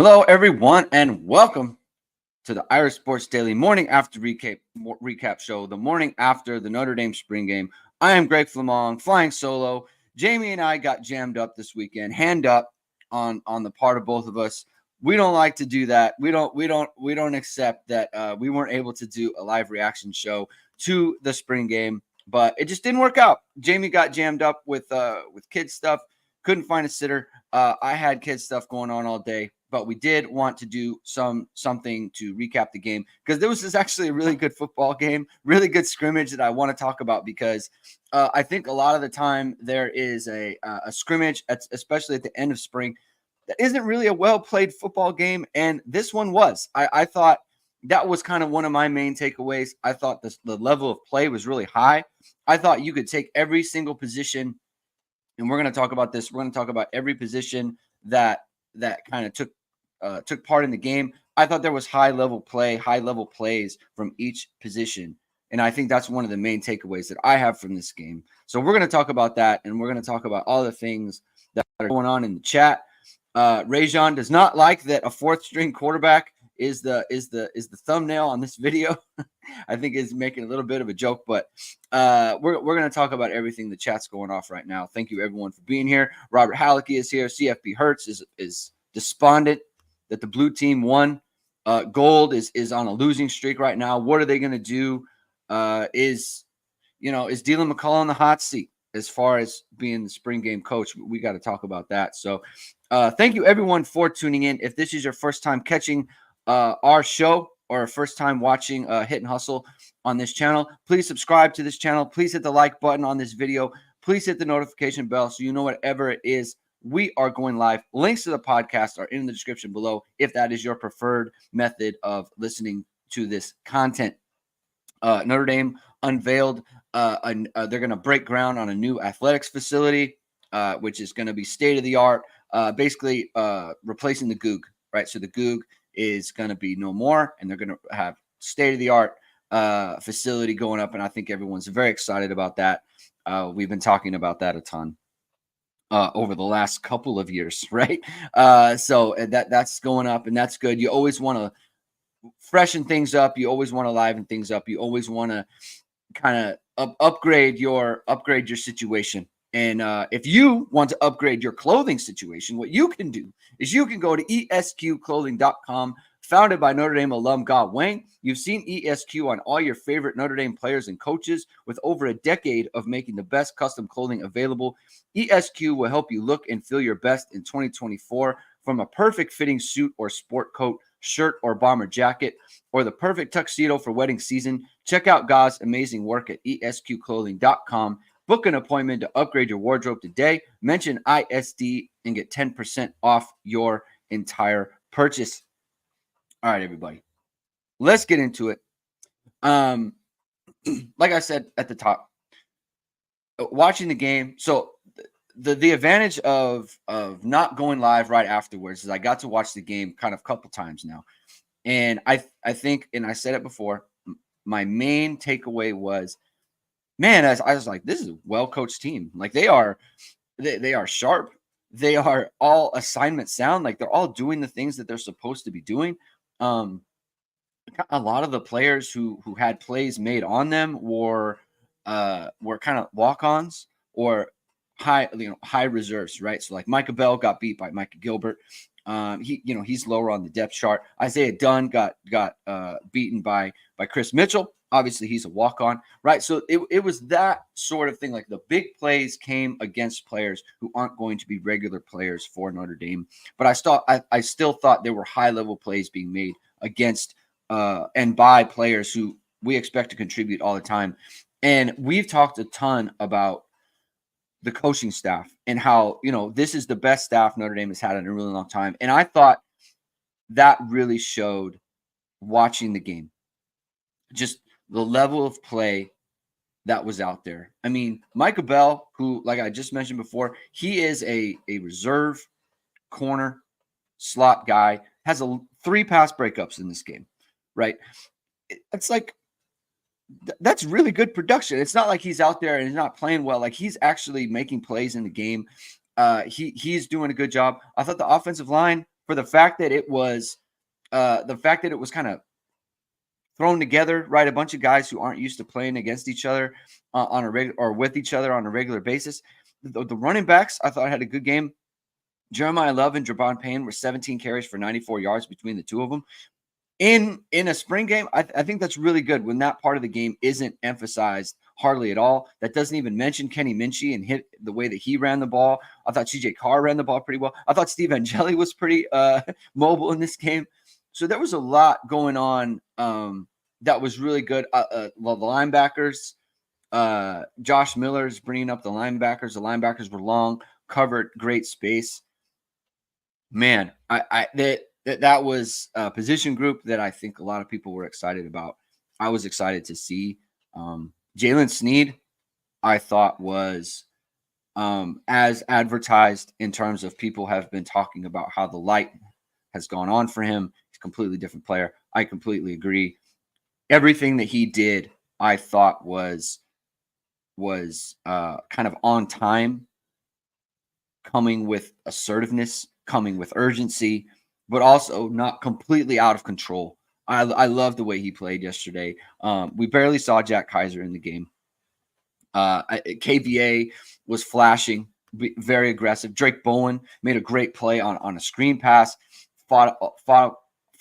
Hello, everyone, and welcome to the Irish Sports Daily Morning After Recap Show, the morning after the Notre Dame spring game. I am Greg Flammang, flying solo. Jamie and I got jammed up this weekend, hand up on the part of both of us. We don't like to do that. We don't accept that we weren't able to do a live reaction show to the spring game, but it just didn't work out. Jamie got jammed up with kids stuff. Couldn't find a sitter. I had kids stuff going on all day, but we did want to do something to recap the game because this is actually a really good football game, really good scrimmage that I want to talk about because I think a lot of the time there is a scrimmage, especially at the end of spring, that isn't really a well-played football game, and this one was. I thought that was kind of one of my main takeaways. I thought the level of play was really high. I thought you could take every single position, and we're going to talk about this. We're going to talk about every position that kind of took part in the game. I thought there was high level plays from each position. And I think that's one of the main takeaways that I have from this game. So we're going to talk about that, and we're going to talk about all the things that are going on in the chat. Rajon does not like that a fourth string quarterback is the thumbnail on this video. I think is making a little bit of a joke, but we're going to talk about everything the chat's going off right now. Thank you everyone for being here. Robert Hallecky is here. CFB Hertz is despondent that the blue team won. Gold is on a losing streak right now. What are they going to do? Is Dylan McCullough on the hot seat as far as being the spring game coach? We got to talk about that. So thank you everyone for tuning in. If this is your first time catching our show or first time watching Hit and Hustle on this channel, please subscribe to this channel. Please hit the like button on this video. Please hit the notification bell so you know whatever it is we are going live. Links to the podcast are in the description below if that is your preferred method of listening to this content. Notre Dame unveiled they're going to break ground on a new athletics facility, which is going to be state-of-the-art, basically replacing the Goog, right? So the Goog is going to be no more, and they're going to have state-of-the-art facility going up, and I think everyone's very excited about that. We've been talking about that a ton over the last couple of years, right? So that's going up, and that's good. You always want to freshen things up. You always want to liven things up. You always want to kind of upgrade your situation. And if you want to upgrade your clothing situation, what you can do is you can go to esqclothing.com, founded by Notre Dame alum Ge Wang. You've seen ESQ on all your favorite Notre Dame players and coaches. With over a decade of making the best custom clothing available, ESQ will help you look and feel your best in 2024. From a perfect fitting suit or sport coat, shirt or bomber jacket, or the perfect tuxedo for wedding season, check out Ge's amazing work at esqclothing.com. Book an appointment to upgrade your wardrobe today. Mention ISD and get 10% off your entire purchase. All right, everybody, let's get into it. Like I said at the top, watching the game. So the advantage of not going live right afterwards is I got to watch the game kind of a couple times now. And I think, and I said it before, my main takeaway was, man, I was like, this is a well-coached team. Like they are sharp. They are all assignment sound. Like they're all doing the things that they're supposed to be doing. A lot of the players who had plays made on them were kind of walk-ons or high reserves, right? So like Micah Bell got beat by Micah Gilbert. He's lower on the depth chart. Isaiah Dunn got beaten by Chris Mitchell. Obviously, he's a walk-on, right? So it was that sort of thing. Like the big plays came against players who aren't going to be regular players for Notre Dame. But I still thought there were high-level plays being made against and by players who we expect to contribute all the time. And we've talked a ton about the coaching staff and how, this is the best staff Notre Dame has had in a really long time. And I thought that really showed watching the game. Just the level of play that was out there. I mean, Micah Bell, who, like I just mentioned before, he is a reserve corner slot guy, has 3 pass breakups in this game, right? It's like, that's really good production. It's not like he's out there and he's not playing well. Like he's actually making plays in the game. He's doing a good job. I thought the offensive line for the fact that it was kind of thrown together, right? A bunch of guys who aren't used to playing against each other on a regular or with each other on a regular basis. The running backs, I thought, had a good game. Jeremiah Love and Javon Payne were 17 carries for 94 yards between the two of them. In a spring game, I think that's really good when that part of the game isn't emphasized hardly at all. That doesn't even mention Kenny Minchie and hit the way that he ran the ball. I thought CJ Carr ran the ball pretty well. I thought Steve Angeli was pretty mobile in this game. So there was a lot going on that was really good. The linebackers, Josh Miller's bringing up the linebackers. The linebackers were long, covered great space. Man, that was a position group that I think a lot of people were excited about. I was excited to see. Jalen Sneed, I thought was as advertised in terms of people have been talking about how the light has gone on for him. He's a completely different player. I completely agree. Everything that he did, I thought was kind of on time, coming with assertiveness, coming with urgency, but also not completely out of control. I love the way he played yesterday. We barely saw Jack Kaiser in the game. KVA was flashing, very aggressive. Drake Bowen made a great play on a screen pass, fought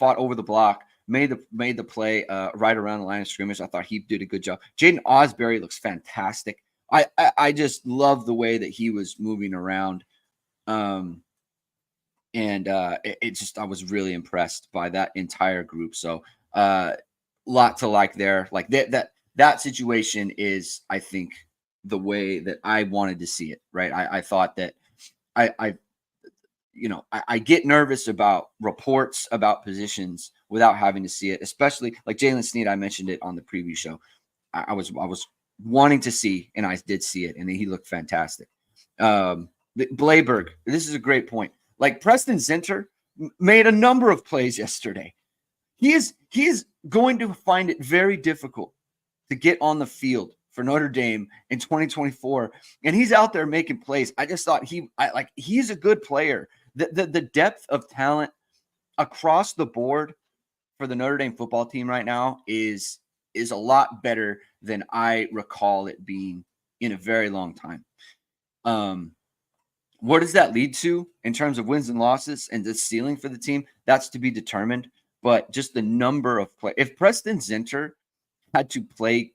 over the block, made the play right around the line of scrimmage. I thought he did a good job. Jaden Osbury looks fantastic. I just love the way that he was moving around. I was really impressed by that entire group. So lot to like there. Like that situation is, I think, the way that I wanted to see it. Right. I thought that I get nervous about reports about positions without having to see it, especially like Jalen Sneed. I mentioned it on the preview show. I was wanting to see, and I did see it, and he looked fantastic. Blayberg, this is a great point. Like Preston Zinter made a number of plays yesterday. He is going to find it very difficult to get on the field for Notre Dame in 2024, and he's out there making plays. I just thought he's a good player. The depth of talent across the board for the Notre Dame football team right now is a lot better than I recall it being in a very long time. What does that lead to in terms of wins and losses and the ceiling for the team? That's to be determined. But just the number of play. If Preston Zinter had to play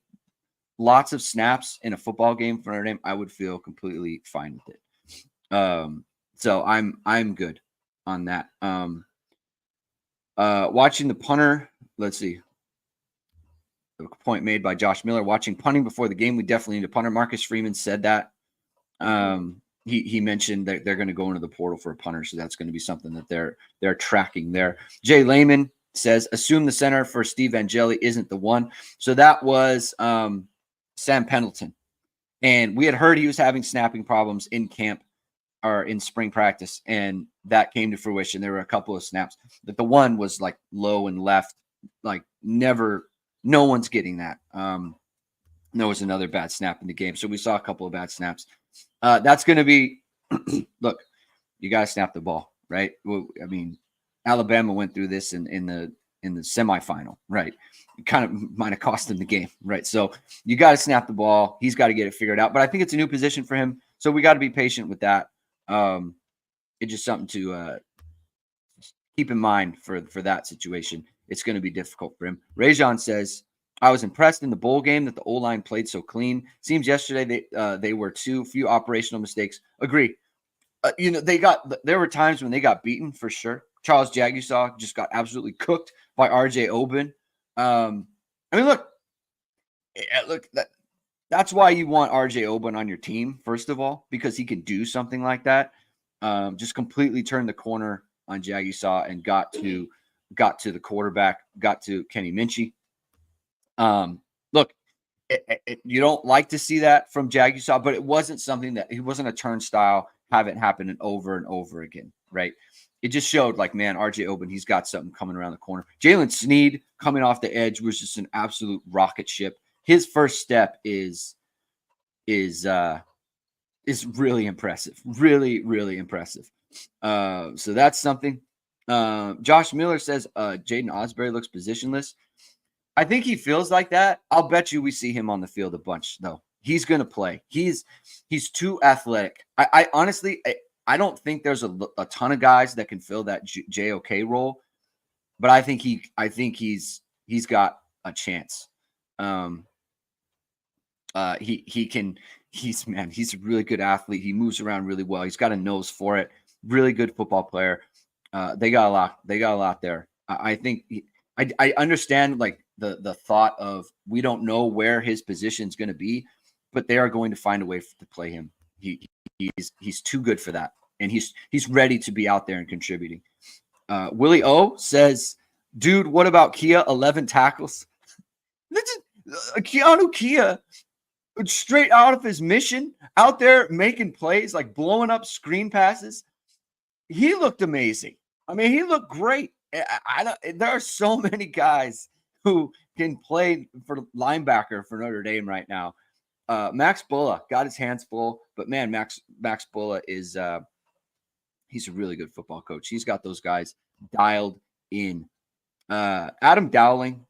lots of snaps in a football game for Notre Dame, I would feel completely fine with it. So I'm good on that. Watching the punter, let's see. The point made by Josh Miller. Watching punting before the game, we definitely need a punter. Marcus Freeman said that. He mentioned that they're going to go into the portal for a punter, so that's going to be something that they're tracking there. Jay Lehman says, assume the center for Steve Angeli isn't the one. So that was Sam Pendleton. And we had heard he was having snapping problems in camp or in spring practice, and that came to fruition. There were a couple of snaps, but the one was like low and left, like no one's getting that. There was another bad snap in the game. So we saw a couple of bad snaps. That's going to be, look, you got to snap the ball, right? Well, I mean, Alabama went through this in the semifinal, right? It kind of might have cost him the game, right? So you got to snap the ball. He's got to get it figured out. But I think it's a new position for him, so we got to be patient with that. It's just something to keep in mind for that situation. It's going to be difficult for him. Rajon says, I was impressed in the bowl game that the O-line played so clean. Seems yesterday they were too few operational mistakes. Agree. There were times when they got beaten for sure. Charles Jagusaw just got absolutely cooked by RJ Oben. That's why you want RJ Oben on your team, first of all, because he can do something like that. Just completely turned the corner on Jagusaw and got to the quarterback, got to Kenny Minchie. Look, you don't like to see that from Jagusaw, but it wasn't something that he wasn't a turnstile, have it happen over and over again, right? It just showed like, man, RJ Oben, he's got something coming around the corner. Jalen Sneed coming off the edge was just an absolute rocket ship. His first step is really impressive, really, really impressive. So that's something. Josh Miller says Jaden Osbury looks positionless. I think he feels like that. I'll bet you we see him on the field a bunch, though. He's going to play. He's too athletic. I honestly, I don't think there's a ton of guys that can fill that JOK role, but I think he's got a chance. He can. He's a really good athlete. He moves around really well. He's got a nose for it. Really good football player. They got a lot. They got a lot there. I think. I understand like the thought of we don't know where his position is going to be, but they are going to find a way to play him. He's too good for that, and he's ready to be out there and contributing. Willie O says, "Dude, what about Kia? 11 tackles. Keanu Kia, straight out of his mission, out there making plays, like blowing up screen passes. He looked amazing. I mean, he looked great. There are so many guys who can play for linebacker for Notre Dame right now. Max Bulla got his hands full, but man, Max Bulla is he's a really good football coach. He's got those guys dialed in. Adam Dowling,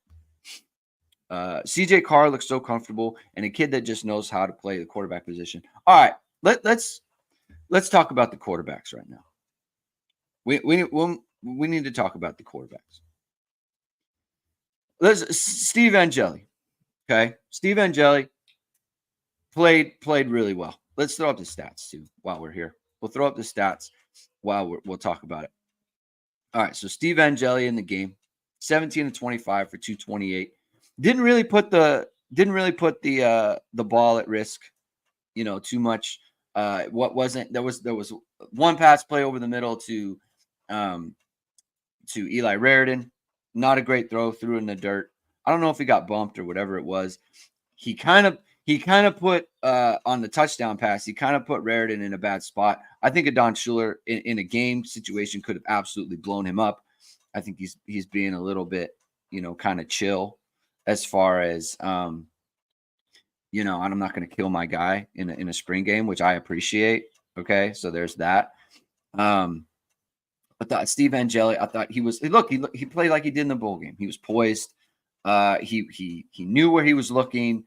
CJ Carr looks so comfortable, and a kid that just knows how to play the quarterback position. All right, let's talk about the quarterbacks right now. We need to talk about the quarterbacks. Steve Angeli. Okay. Steve Angeli played really well. Let's throw up the stats too while we're here. We'll throw up the stats while we'll talk about it. All right. So Steve Angeli in the game, 17 to 25 for 228. Didn't really put the ball at risk, too much. There was one pass play over the middle to Eli Raridan. Not a great throw, threw it in the dirt. I don't know if he got bumped or whatever it was. He kind of put on the touchdown pass, he kind of put Raridan in a bad spot. I think Adon Schuler in a game situation could have absolutely blown him up. I think he's being a little bit, kind of chill as far as I'm not going to kill my guy in a spring game, which I appreciate. Okay, so there's that. I thought Steve Angeli, he played like he did in the bowl game. He was poised. He knew where he was looking.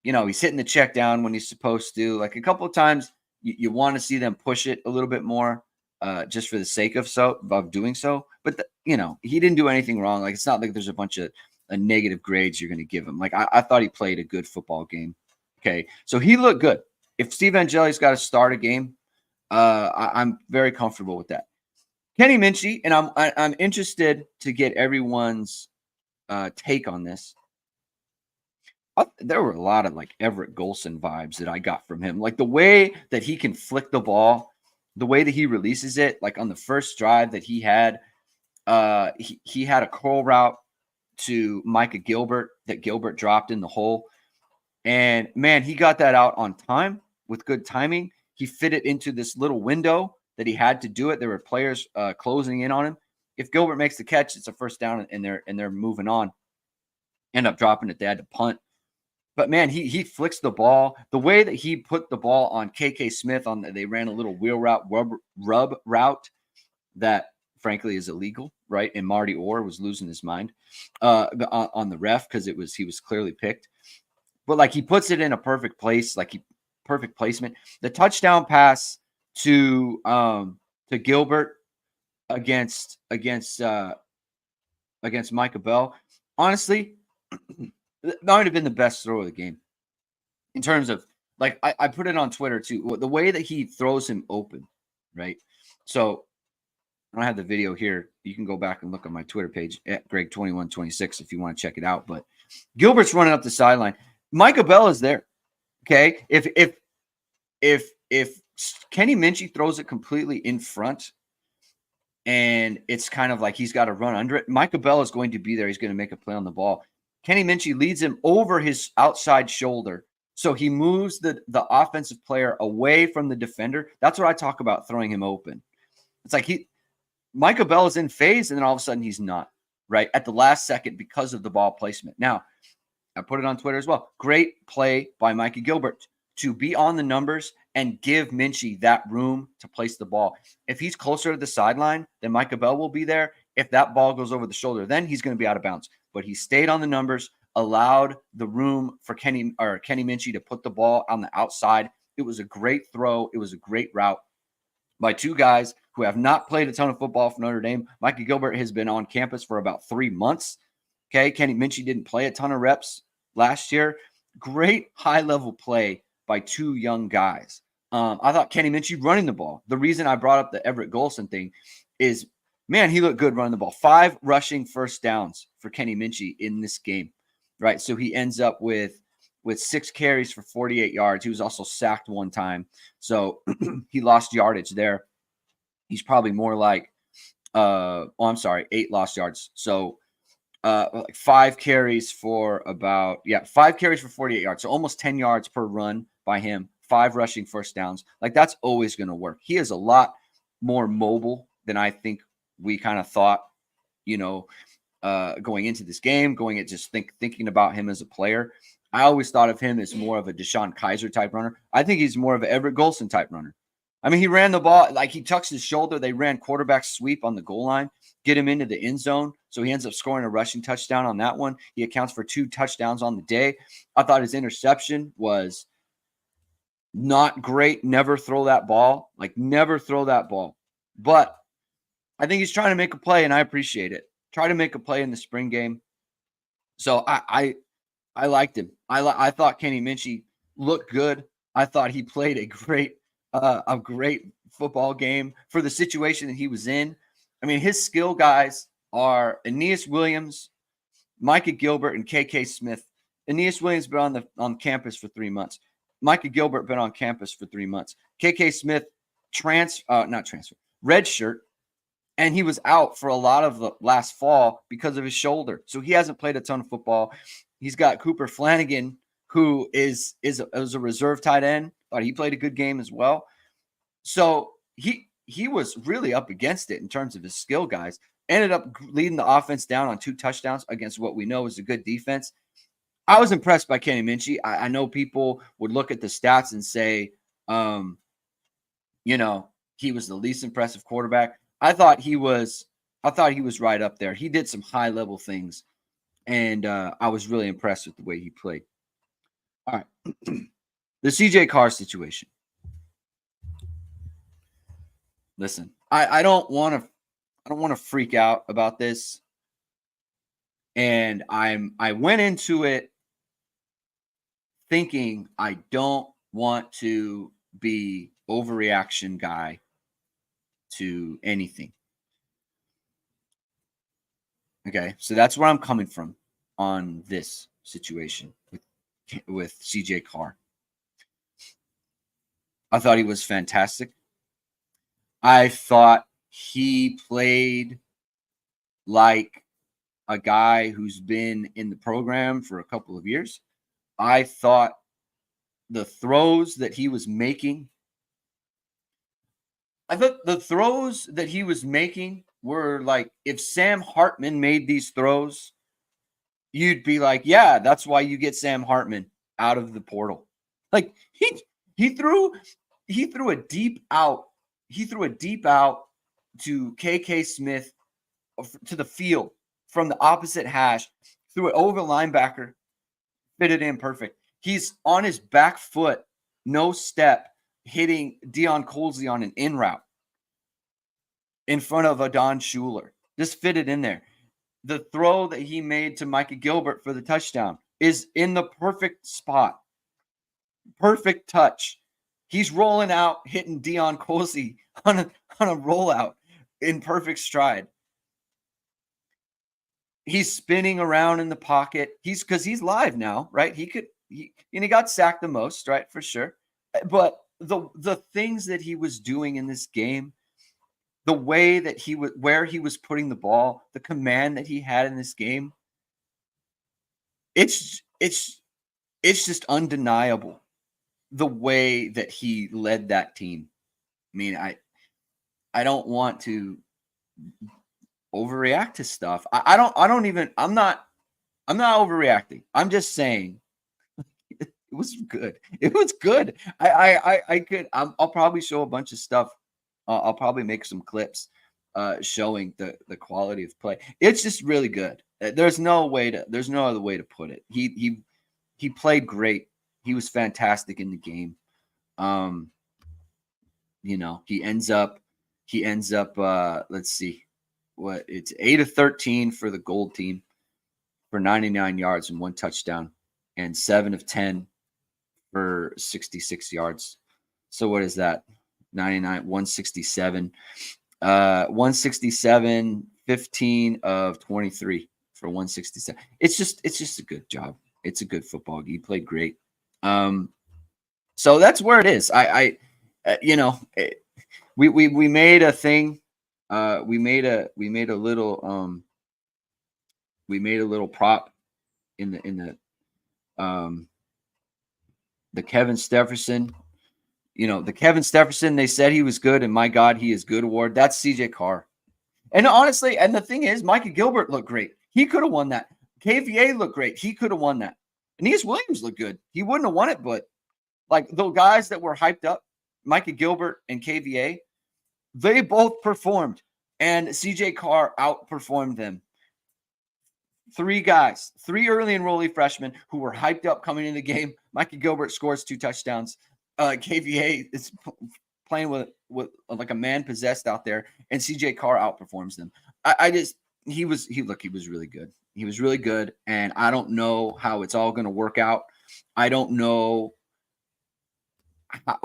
He's hitting the check down when he's supposed to. Like a couple of times, you want to see them push it a little bit more, just for the sake of doing so. But he didn't do anything wrong. Like it's not like there's a bunch of negative grades you're going to give him. Like I thought he played a good football game. Okay, so he looked good. If Steve Angeli's got to start a game, I'm very comfortable with that. Kenny Minchey, and I'm interested to get everyone's take on this. There were a lot of like Everett Golson vibes that I got from him. Like the way that he can flick the ball, the way that he releases it, like on the first drive that he had a curl route to Micah Gilbert that Gilbert dropped in the hole. And man, he got that out on time with good timing. He fit it into this little window that he had to do it. There were players closing in on him. If Gilbert makes the catch, it's a first down, and they're moving on. End up dropping it. They had to punt. But man, he flicks the ball. The way that he put the ball on KK Smith they ran a little wheel route, rub route that frankly is illegal, right? And Marty Orr was losing his mind on the ref because he was clearly picked. But like he puts it in a perfect place, perfect placement. The touchdown pass to Gilbert against Micah Bell, honestly, that might have been the best throw of the game. In terms of like I put it on Twitter too. The way that he throws him open, right? So I don't have the video here. You can go back and look on my Twitter page at Greg2126 if you want to check it out. But Gilbert's running up the sideline. Micah Bell is there. Okay. If Kenny Minchey throws it completely in front and it's kind of like he's got to run under it, Micah Bell is going to be there. He's going to make a play on the ball. Kenny Minchey leads him over his outside shoulder. So he moves the offensive player away from the defender. That's what I talk about, throwing him open. It's like Micah Bell is in phase, and then all of a sudden he's not, right? At the last second because of the ball placement. Now, I put it on Twitter as well. Great play by Micah Gilbert to be on the numbers and give Minchie that room to place the ball. If he's closer to the sideline, then Micah Bell will be there. If that ball goes over the shoulder, then he's going to be out of bounds. But he stayed on the numbers, allowed the room for Kenny Minchie to put the ball on the outside. It was a great throw. It was a great route by two guys who have not played a ton of football for Notre Dame. Micah Gilbert has been on campus for about 3 months. Okay, Kenny Minchie didn't play a ton of reps last year. Great high-level play by two young guys. I thought Kenny Minchie running the ball. The reason I brought up the Everett Golson thing is, man, he looked good running the ball. 5 rushing first downs for Kenny Minchie in this game, right? So he ends up with 6 carries for 48 yards. He was also sacked one time. So he lost yardage there. He's probably more like, 8 lost yards. So like 5 carries for 48 yards. So almost 10 yards per run by him, 5 rushing first downs. Like that's always going to work. He is a lot more mobile than I think we kind of thought, going into this game, thinking about him as a player. I always thought of him as more of a Deshaun Kaiser type runner. I think he's more of an Everett Golson type runner. I mean, he ran the ball, like he tucks his shoulder. They ran quarterback sweep on the goal line, get him into the end zone. So he ends up scoring a rushing touchdown on that one. He accounts for 2 touchdowns on the day. I thought his interception was not great. Never throw that ball. But I think he's trying to make a play, and I appreciate it. Try to make a play in the spring game. So I liked him. I thought Kenny Minchie looked good. I thought he played a great football game for the situation that he was in. I mean, his skill guys are Aeneas Williams, Micah Gilbert, and KK Smith. Aeneas Williams been on campus for 3 months. Micah Gilbert been on campus for 3 months. KK Smith redshirt, and he was out for a lot of the last fall because of his shoulder. So he hasn't played a ton of football. He's got Cooper Flammang, who is a reserve tight end. Thought he played a good game as well. So he was really up against it in terms of his skill guys. Ended up leading the offense down on 2 touchdowns against what we know is a good defense. I was impressed by Kenny Minchie. I know people would look at the stats and say, he was the least impressive quarterback. I thought he was right up there. He did some high level things, and I was really impressed with the way he played. All right, the CJ Carr situation. Listen, I don't want to freak out about this, and I went into it thinking I don't want to be overreaction guy to anything. Okay, so that's where I'm coming from on this situation with CJ Carr. I thought he was fantastic. I thought he played like a guy who's been in the program for a couple of years. I thought the throws that he was making, were like, if Sam Hartman made these throws, you'd be like, yeah, that's why you get Sam Hartman out of the portal. Like he threw a deep out. He threw a deep out to KK Smith to the field from the opposite hash, threw it over linebacker, fit it in perfect. He's on his back foot, no step, hitting Deion Colsey on an in route in front of Adon Schuler. Just fit it in there. The throw that he made to Micah Gilbert for the touchdown is in the perfect spot. Perfect touch. He's rolling out, hitting Deion Colsey on a rollout in perfect stride. He's spinning around in the pocket. Because he's live now, right? He got sacked the most, right? For sure. But the things that he was doing in this game, the way that where he was putting the ball, the command that he had in this game, it's just undeniable the way that he led that team. I mean, I don't want to overreact to stuff. I'm not overreacting. I'm just saying It was good. It was good. I'll probably show a bunch of stuff. I'll probably make some clips showing the quality of play. It's just really good. There's no other way to put it. He played great. He was fantastic in the game. He ends up let's see, what, it's 8 of 13 for the gold team for 99 yards and 1 touchdown, and 7 of 10 for 66 yards. So what is that? 99, 167. 167, 15 of 23 for 167. It's just a good job. It's a good football. He played great. So that's where it is. We made a thing. We made a little prop in the Kevin Stepherson. The Kevin Stepherson, they said he was good, and my God, he is good award. That's CJ Carr. And honestly, and the thing is, Micah Gilbert looked great. He could have won that. KVA looked great. He could have won that. Aeneas Williams looked good. He wouldn't have won it, but like the guys that were hyped up, Micah Gilbert and KVA, they both performed, and CJ Carr outperformed them. 3 guys, 3 early enrollee freshmen who were hyped up coming into the game. Micah Gilbert scores 2 touchdowns. KVA is playing with like a man possessed out there, and CJ Carr outperforms them. He was really good. He was really good, and I don't know how it's all going to work out. I don't know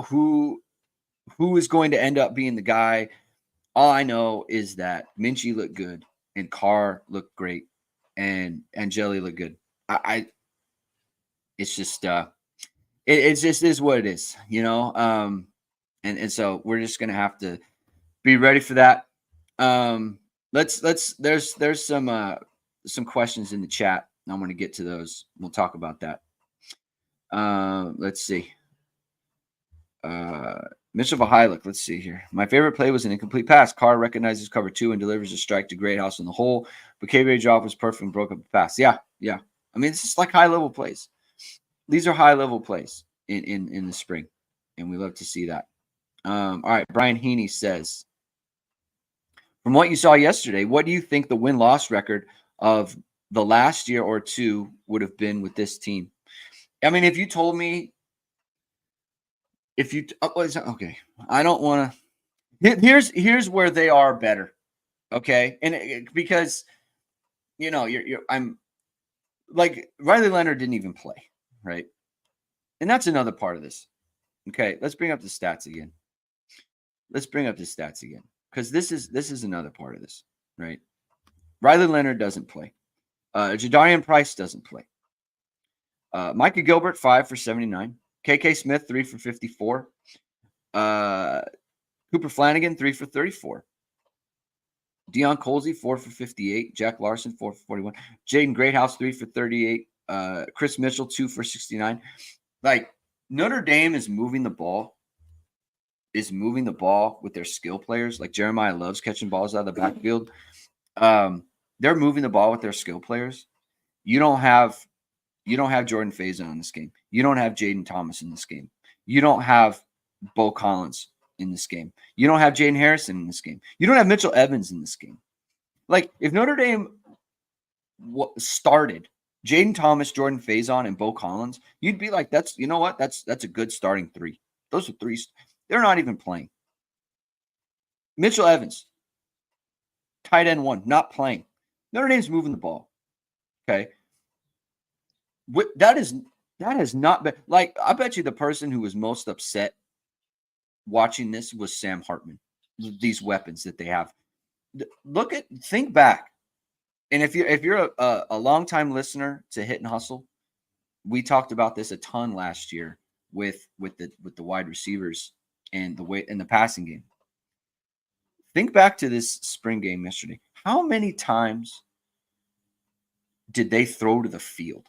who is going to end up being the guy. All I know is that Minchie looked good, and Carr looked great, and Angeli looked good. It's just it just is what it is, and so we're just gonna have to be ready for that. There's some questions in the chat. I'm gonna get to those. We'll talk about that. Let's see. Mitchell Vahiluk, let's see here. My favorite play was an incomplete pass. Carr recognizes cover 2 and delivers a strike to Greathouse in the hole. But KVA drop was perfect and broke up the pass. Yeah. I mean, it's just like high-level plays. These are high-level plays in the spring, and we love to see that. All right, Brian Heaney says, from what you saw yesterday, what do you think the win-loss record of the last year or two would have been with this team? I mean, if you told me, okay, I don't want to. Here's where they are better, okay, and because I'm like Riley Leonard didn't even play, right, and that's another part of this. Okay, let's bring up the stats again. Because this is another part of this, right? Riley Leonard doesn't play. Jadarian Price doesn't play. Micah Gilbert 5 for 79. KK Smith 3 for 54. Cooper Flanagan 3 for 34. Deion Colsey 4 for 58. Jack Larson 4 for 41. Jaden Greathouse 3 for 38. Chris Mitchell 2 for 69. Like Notre Dame is moving the ball with their skill players. Like Jeremiah loves catching balls out of the backfield. They're moving the ball with their skill players. You don't have Jordan Faison in this game. You don't have Jaden Thomas in this game. You don't have Bo Collins in this game. You don't have Jaden Harrison in this game. You don't have Mitchell Evans in this game. Like if Notre Dame started Jaden Thomas, Jordan Faison, and Bo Collins, you'd be like, that's a good starting 3. Those are 3. They're not even playing. Mitchell Evans, tight end 1, not playing. Notre Dame's moving the ball. Okay. That has not been like, I bet you the person who was most upset watching this was Sam Hartman. These weapons that they have. Think back. And if you're a longtime listener to Hit and Hustle, we talked about this a ton last year with the wide receivers and the passing game. Think back to this spring game yesterday. How many times did they throw to the field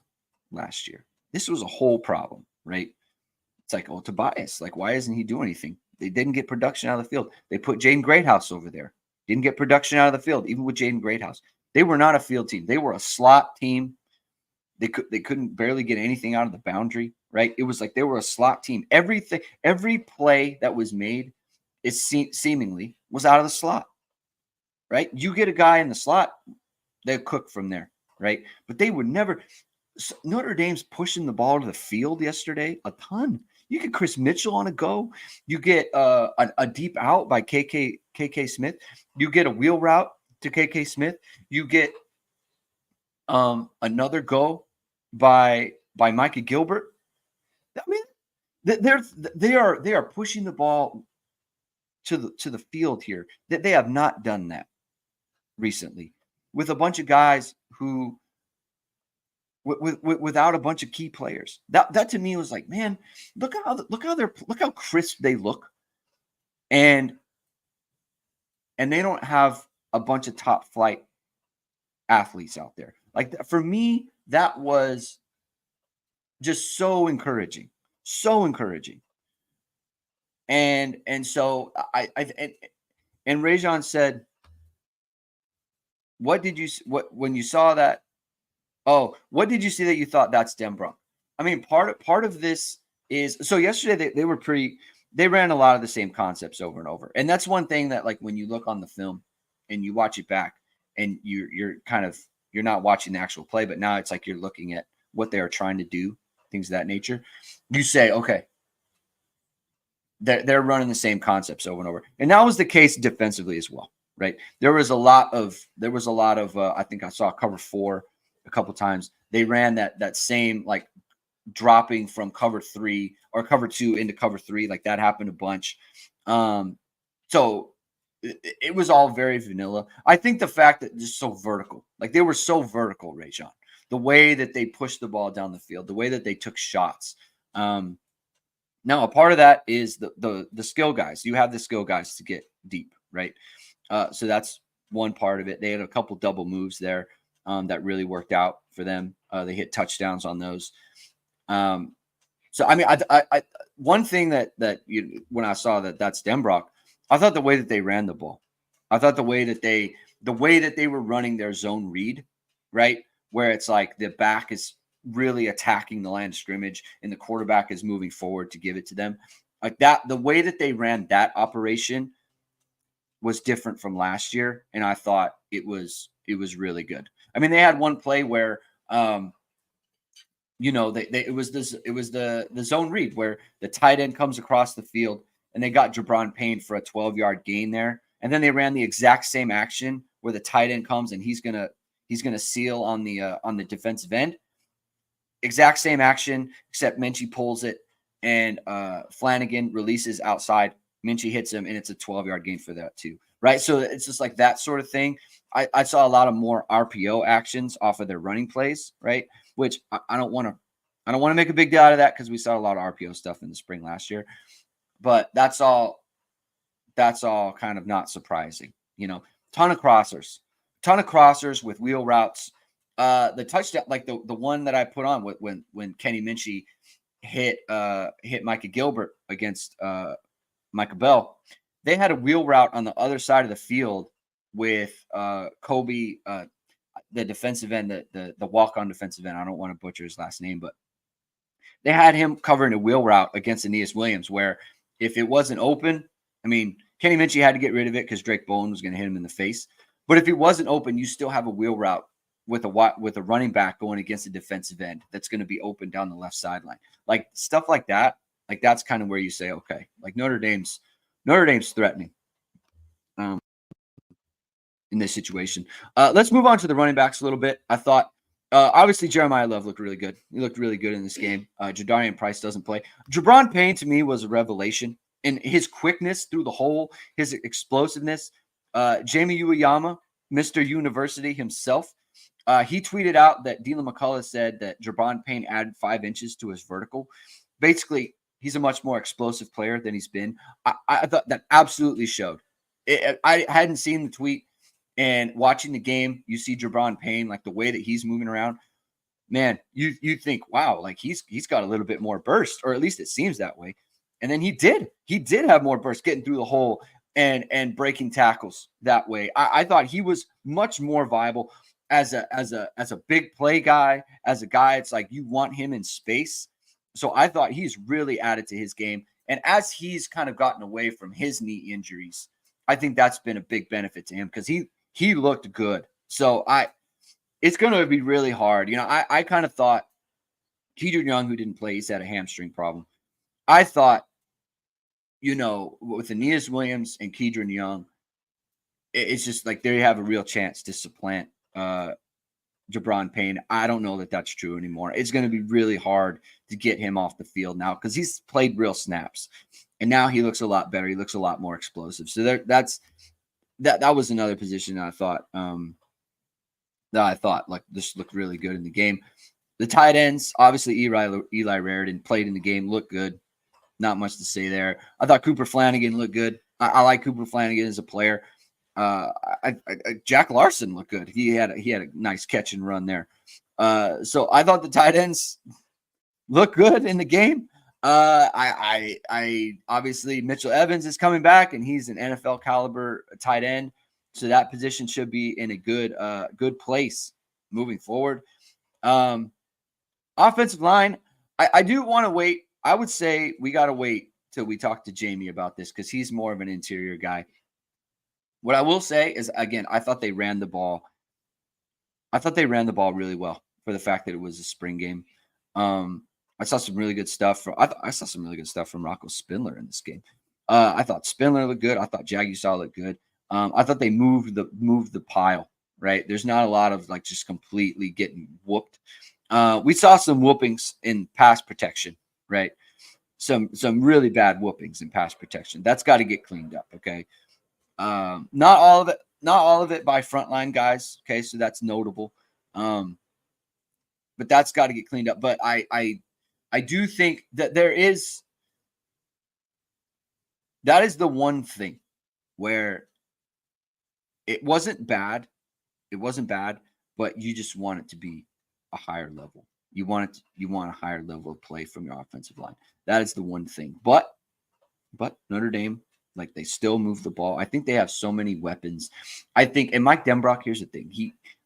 last year? This was a whole problem, right? It's like, oh, Tobias, like, why isn't he doing anything? They didn't get production out of the field. They put Jaden Greathouse over there. Didn't get production out of the field, even with Jaden Greathouse. They were not a field team. They were a slot team. They couldn't barely get anything out of the boundary, right? It was like they were a slot team. Every play that was made is seemingly was out of the slot, right? You get a guy in the slot, they cook from there, right? But they would never. Notre Dame's pushing the ball to the field yesterday a ton. You get Chris Mitchell on a go. You get a deep out by KK Smith. You get a wheel route to KK Smith. You get another go by Micah Gilbert. I mean, they are pushing the ball to the field here. That they have not done that recently with a bunch of guys who without a bunch of key players. That to me was like, man, look how crisp they look, and they don't have a bunch of top flight athletes out there. Like for me, that was just so encouraging, so encouraging. And so I and Rajon said, what when you saw that? Oh, what did you see that you thought that's Denbrock? I mean, part of this is so yesterday they ran a lot of the same concepts over and over. And that's one thing that, like, when you look on the film and you watch it back and you're not watching the actual play, but now it's like you're looking at what they are trying to do, things of that nature. You say, okay, they're running the same concepts over and over. And that was the case defensively as well, right? There was a lot of I think I saw cover 4 a couple times. They ran that same, like, dropping from cover 3 or cover 2 into cover 3. Like, that happened a bunch. So it was all very vanilla. I think the fact that just so vertical, like they were so vertical, Rajon, the way that they pushed the ball down the field, the way that they took shots. Now, a part of that is the skill guys. You have the skill guys to get deep, right? So that's one part of it. They had a couple double moves there that really worked out for them. They hit touchdowns on those. So I mean, I one thing that when I saw that's Denbrock, I thought the way that they ran the ball, I thought the way that they were running their zone read, right, where it's like the back is really attacking the line of scrimmage and the quarterback is moving forward to give it to them, like that. The way that they ran that operation was different from last year, and I thought it was really good. I mean, they had one play where it was the zone read where the tight end comes across the field and they got Jabron Payne for a 12-yard gain there. And then they ran the exact same action where the tight end comes and he's gonna seal on the defensive end. Exact same action, except Minchie pulls it and Flammang releases outside. Minchie hits him and it's a 12-yard gain for that too. Right. So it's just like that sort of thing. I saw a lot of more RPO actions off of their running plays, right? Which I don't want to make a big deal out of that because we saw a lot of RPO stuff in the spring last year. But that's all kind of not surprising. Ton of crossers with wheel routes. The touchdown, like the one that I put on when Kenny Minchie hit Micah Gilbert against Micah Bell, they had a wheel route on the other side of the field with Kobe, the defensive end, the walk-on defensive end. I don't want to butcher his last name, but they had him covering a wheel route against Aeneas Williams, where if it wasn't open, I mean, Kenny Minchie had to get rid of it because Drake Bowen was going to hit him in the face. But if it wasn't open, you still have a wheel route with a running back going against a defensive end that's going to be open down the left sideline. Like stuff like that. Like that's kind of where you say, okay, like Notre Dame's threatening in this situation. Let's move on to the running backs a little bit. I thought obviously Jeremiah Love looked really good. He looked really good in this game. Jadarian Price doesn't play. Jabron Payne to me was a revelation in his quickness through the hole, his explosiveness. Jamie Uwayama, Mr. University himself, he tweeted out that Dylan McCullough said that Jabron Payne added 5 inches to his vertical. Basically, he's a much more explosive player than he's been. I thought that absolutely showed. I hadn't seen the tweet, and watching the game, you see Jabron Payne, like the way that he's moving around. Man, you think, wow, like he's got a little bit more burst, or at least it seems that way. And then he did have more burst getting through the hole and breaking tackles that way. I thought he was much more viable. as a big play guy, as a guy, it's like you want him in space. So I thought he's really added to his game. And as he's kind of gotten away from his knee injuries, I think that's been a big benefit to him because he looked good. So it's going to be really hard. I kind of thought Ge Wang, who didn't play, he's had a hamstring problem. I thought, with Aeneas Williams and Kedron Young, it's just like they have a real chance to supplant Jabron Payne. I don't know that that's true anymore. It's going to be really hard to get him off the field now because he's played real snaps, and now he looks a lot better. He looks a lot more explosive. So that was another position that I thought like this looked really good in the game. The tight ends, obviously Eli Raridan played in the game, looked good. Not much to say there. I thought Cooper Flanagan looked good. I like Cooper Flanagan as a player. Jack Larson looked good. He had a nice catch and run there. So I thought the tight ends looked good in the game. I obviously Mitchell Evans is coming back, and he's an NFL caliber tight end, so that position should be in a good place moving forward. Offensive line, I do want to wait. I would say we got to wait till we talk to Jamie about this because he's more of an interior guy. What I will say is, again, I thought they ran the ball. I thought they ran the ball really well for the fact that it was a spring game. I saw some really good stuff. I saw some really good stuff from Rocco Spindler in this game. I thought Spindler looked good. I thought Jagusaw looked good. I thought they moved the pile. Right, there's not a lot of like just completely getting whooped. We saw some whoopings in pass protection. Right, some really bad whoopings in pass protection. That's got to get cleaned up. Okay. Not all of it by frontline guys. Okay, so that's notable. But that's got to get cleaned up. But I do think that that is the one thing where it wasn't bad. It wasn't bad, but you just want it to be a higher level. You want a higher level of play from your offensive line. That is the one thing. But Notre Dame, like they still move the ball. I think they have so many weapons. I think, and Mike Denbrock, here's the thing.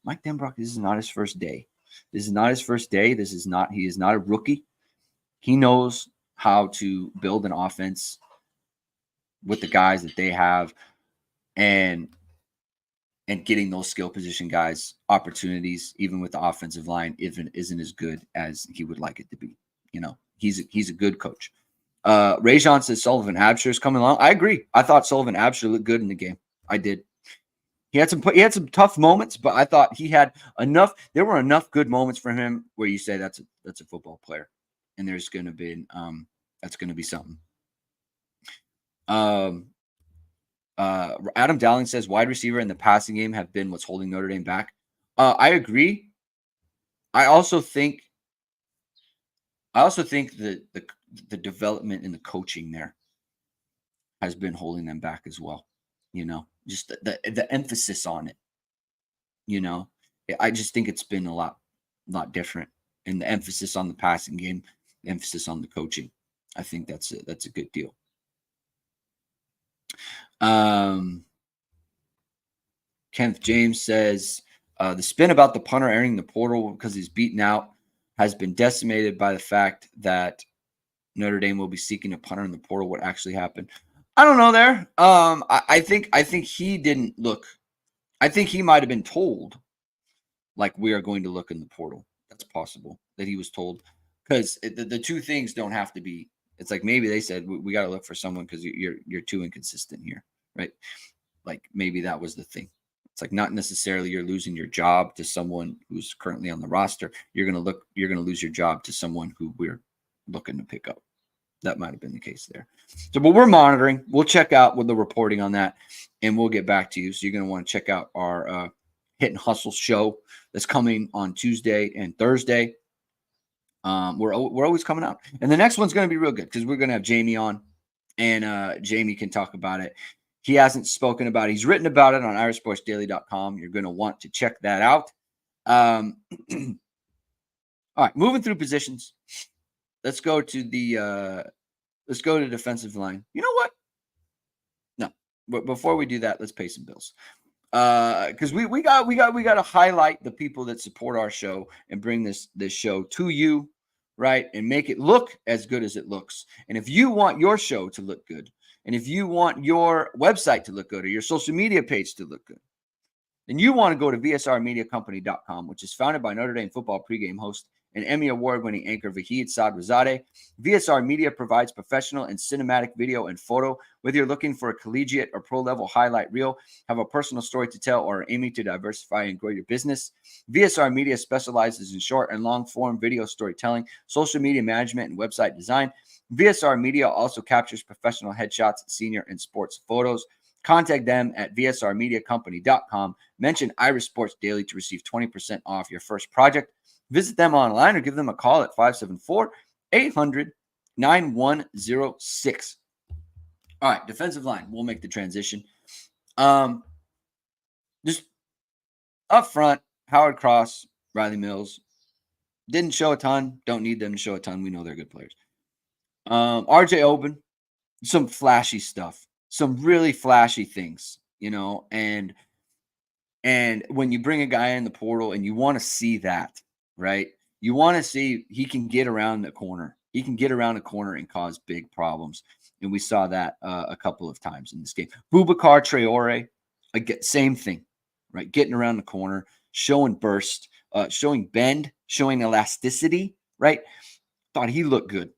Mike Denbrock, this is not his first day. This is not his first day. He is not a rookie. He knows how to build an offense with the guys that they have and getting those skill position guys opportunities, even with the offensive line, isn't as good as he would like it to be. He's a good coach. Rajon says Sullivan Absher is coming along. I agree. I thought Sullivan Absher looked good in the game. I did. He had some tough moments, but I thought he had enough. There were enough good moments for him where you say that's a football player, and there's going to be that's going to be something. Adam Dowling says wide receiver in the passing game have been what's holding Notre Dame back. I agree. I also think that the development in the coaching there has been holding them back as well. Just the emphasis on it. I just think it's been a lot different, and the emphasis on the passing game, the emphasis on the coaching. I think that's a good deal. Kenneth James says the spin about the punter entering the portal because he's beaten out has been decimated by the fact that Notre Dame will be seeking a punter in the portal. What actually happened? I don't know there. I think he didn't look. I think he might have been told, like, we are going to look in the portal. That's possible that he was told, because the two things don't have to be. It's like maybe they said we got to look for someone because you're too inconsistent here, right? Like maybe that was the thing. It's like not necessarily you're losing your job to someone who's currently on the roster. You're gonna lose your job to someone who we're looking to pick up. That might have been the case there. So, but we're monitoring. We'll check out with the reporting on that, and we'll get back to you. So you're gonna want to check out our Hit and Hustle show that's coming on Tuesday and Thursday. We're always coming out, and the next one's gonna be real good because we're gonna have Jamie on, and Jamie can talk about it. He hasn't spoken about it. He's written about it on irishsportsdaily.com. You're going to want to check that out. All right, moving through positions. Let's go to defensive line. You know what? No, but before we do that, let's pay some bills. Because we got to highlight the people that support our show and bring this show to you, right, and make it look as good as it looks. And if you want your show to look good, and if you want your website to look good or your social media page to look good, then you want to go to vsrmediacompany.com, which is founded by Notre Dame football pregame host and Emmy award-winning anchor Vahid Sadrazadeh. VSR Media provides professional and cinematic video and photo. Whether you're looking for a collegiate or pro-level highlight reel, have a personal story to tell, or are aiming to diversify and grow your business, VSR Media specializes in short and long-form video storytelling, social media management, and website design. VSR Media also captures professional headshots, senior, and sports photos. Contact them at vsrmediacompany.com. Mention Irish Sports Daily to receive 20% off your first project. Visit them online or give them a call at 574-800-9106. All right, defensive line. We'll make the transition. Just up front, Howard Cross, Riley Mills. Didn't show a ton. Don't need them to show a ton. We know they're good players. RJ Oben, some flashy stuff. Some really flashy things, and when you bring a guy in the portal and you want to see that, right? You want to see he can get around the corner. He can get around the corner and cause big problems. And we saw that a couple of times in this game. Boubacar Traore, again, same thing, right? Getting around the corner, showing burst, showing bend, showing elasticity, right? Thought he looked good.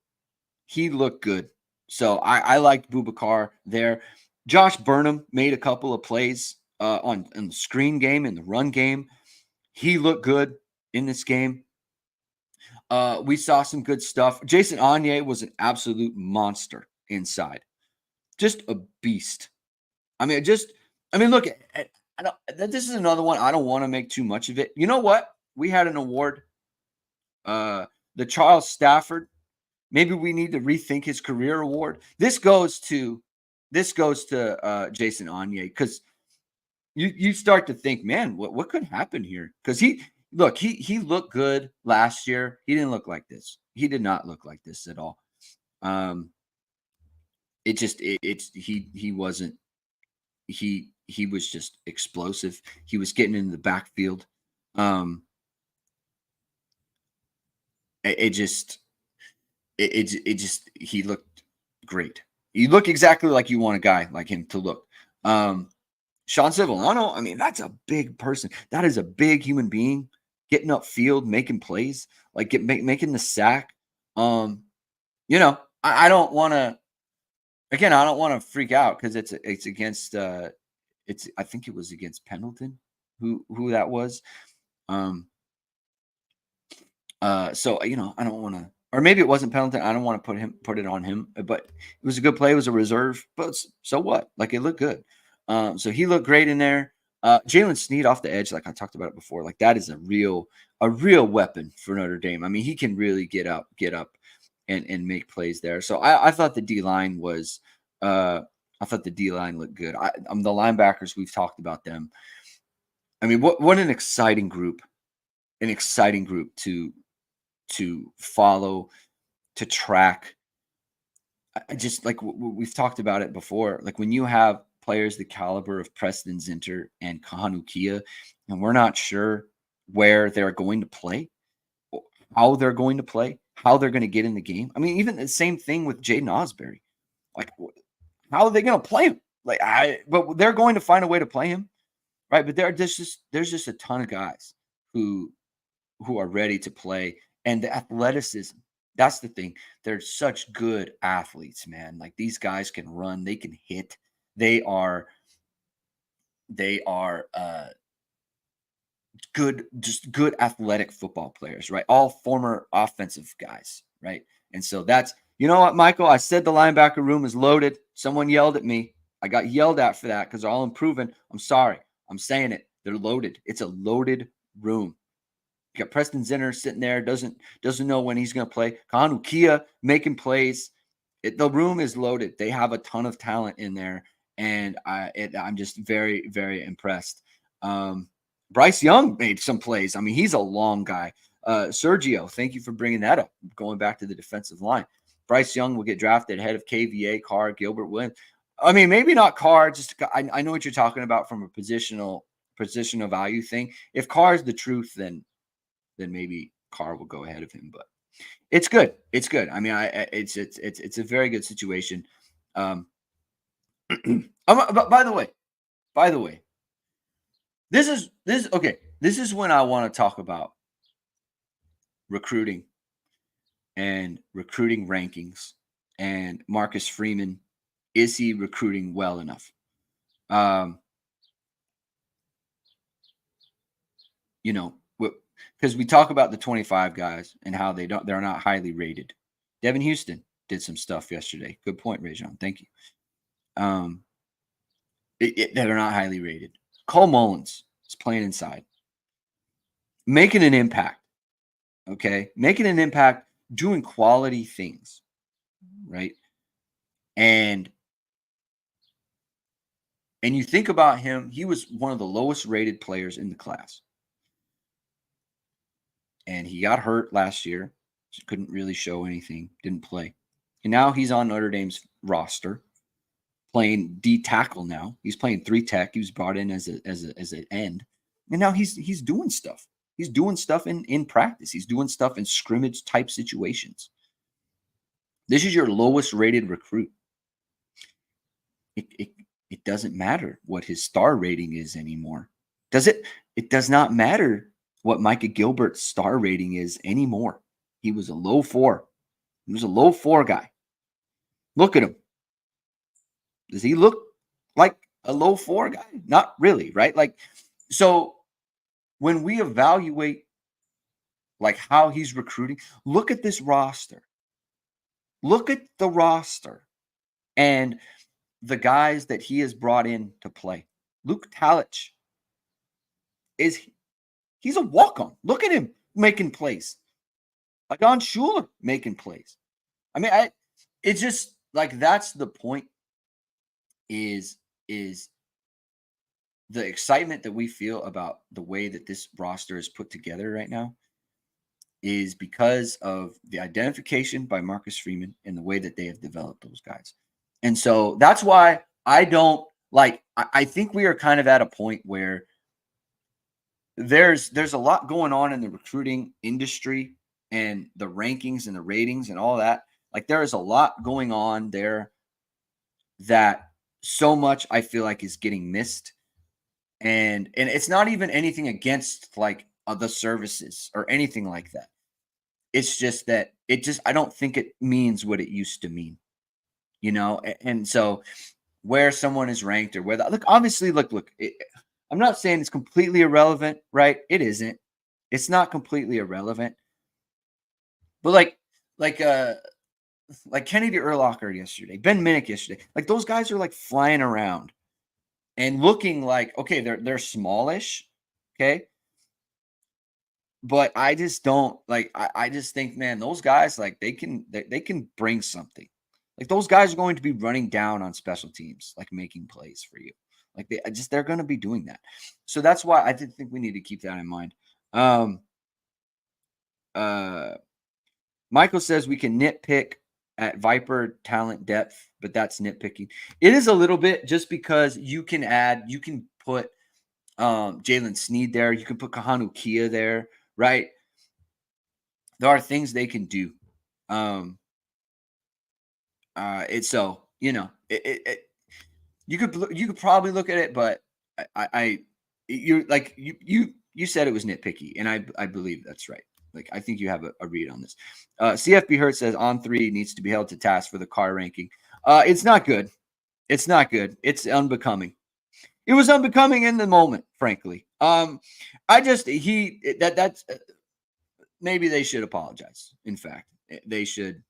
He looked good. So I liked Boubacar there. Josh Burnham made a couple of plays on the screen game and the run game. He looked good in this game. We saw some good stuff. Jason Anye was an absolute monster inside. Just a beast. Look, this is another one. I don't want to make too much of it. You know what? We had an award. The Charles Stafford. Maybe we need to rethink his career award. This goes to Jason Anye, because you start to think, man, what could happen here? Because he looked good last year. He didn't look like this. He did not look like this at all. He was just explosive. He was getting into the backfield. He looked great. You look exactly like you want a guy like him to look. Sean Civillano, that's a big person. That is a big human being getting upfield, making plays, like making the sack. I don't want to. Again, I don't want to freak out because it's against. I think it was against Pendleton, who that was. So I don't want to. Or maybe it wasn't Pendleton. I don't want to put it on him, but it was a good play. It was a reserve, but so what? Like, it looked good. So he looked great in there. Jalen Sneed off the edge, like I talked about it before. Like, that is a real weapon for Notre Dame. He can really get up and make plays there. So I thought the D line was. I thought the D line looked good. The linebackers, we've talked about them. What an exciting group! An exciting group to follow, to track. I just, like, we've talked about it before. Like, when you have players the caliber of Preston Zinter and Kahanukia, and we're not sure where they're going to play, how they're going to play, how they're going to get in the game. Even the same thing with Jaden Osbury. Like, how are they going to play him? But they're going to find a way to play him, right? But there's just a ton of guys who are ready to play. And the athleticism, that's the thing. They're such good athletes, man. Like, these guys can run, they can hit. They are good athletic football players, right? All former offensive guys, right? And so that's, you know what, Michael? I said the linebacker room is loaded. Someone yelled at me. I got yelled at for that because they're all improving. I'm sorry. I'm saying it. They're loaded. It's a loaded room. You got Preston Zinter sitting there, doesn't know when he's going to play. Kahanukia making plays. The room is loaded. They have a ton of talent in there, and I'm just very, very impressed. Bryce Young made some plays. He's a long guy. Sergio, thank you for bringing that up. Going back to the defensive line, Bryce Young will get drafted ahead of KVA, Carr, Gilbert Williams. I mean, maybe not Carr. Just I know what you're talking about from a positional value thing. If Carr is the truth, then maybe Carr will go ahead of him. But it's good. It's good. I mean, it's a very good situation. But by the way, this okay. This is when I want to talk about recruiting and recruiting rankings and Marcus Freeman. Is he recruiting well enough? You know, because we talk about the 25 guys and how they're not highly rated. Devin Houston did some stuff yesterday. Good point, Rajon. Thank you. That are not highly rated. Cole Mullins is playing inside, making an impact. Okay, making an impact, doing quality things, right? And you think about him, he was one of the lowest rated players in the class. And he got hurt last year. Couldn't really show anything, didn't play. And now he's on Notre Dame's roster, playing D tackle now. He's playing 3 tech. He was brought in as an end. And now he's doing stuff. He's doing stuff in practice. He's doing stuff in scrimmage type situations. This is your lowest rated recruit. It doesn't matter what his star rating is anymore. Does it? It does not matter what Micah Gilbert's star rating is anymore. He was a low 4. He was a low 4 guy. Look at him. Does he look like a low 4 guy? Not really, right? Like, so when we evaluate like how he's recruiting, look at this roster. Look at the roster and the guys that he has brought in to play. Luke Talich he's a walk-on. Look at him making plays. Adon Schuler making plays. I mean, it's just like that's the point is the excitement that we feel about the way that this roster is put together right now is because of the identification by Marcus Freeman and the way that they have developed those guys. And so that's why I don't like, I think we are kind of at a point where there's a lot going on in the recruiting industry and the rankings and the ratings and all that. Like there is a lot going on there that so much I feel like is getting missed. And it's not even anything against like the services or anything like that. It's just that I don't think it means what it used to mean, you know? And so where someone is ranked or whether, look, obviously, look, I'm not saying it's completely irrelevant, right? It isn't. It's not completely irrelevant. But like Kennedy Urlacher yesterday, Ben Minnick yesterday, like those guys are like flying around and looking like, okay, they're smallish, okay? But I just don't like, I just think, man, those guys, like they can bring something. Like those guys are going to be running down on special teams, like making plays for you. Like they're going to be doing that. So that's why I think we need to keep that in mind. Michael says we can nitpick at Viper talent depth, but that's nitpicking. It is a little bit just because you can put Jalen Sneed there. You can put Kahanu Kia there, right? There are things they can do. It's so, you know, you could probably look at it, but you said it was nitpicky, and I believe that's right. Like, I think you have a read on this. CFB Hurt says On3 needs to be held to task for the Carr ranking. It's not good. It's not good. It's unbecoming. It was unbecoming in the moment, frankly. That's maybe they should apologize. In fact, they should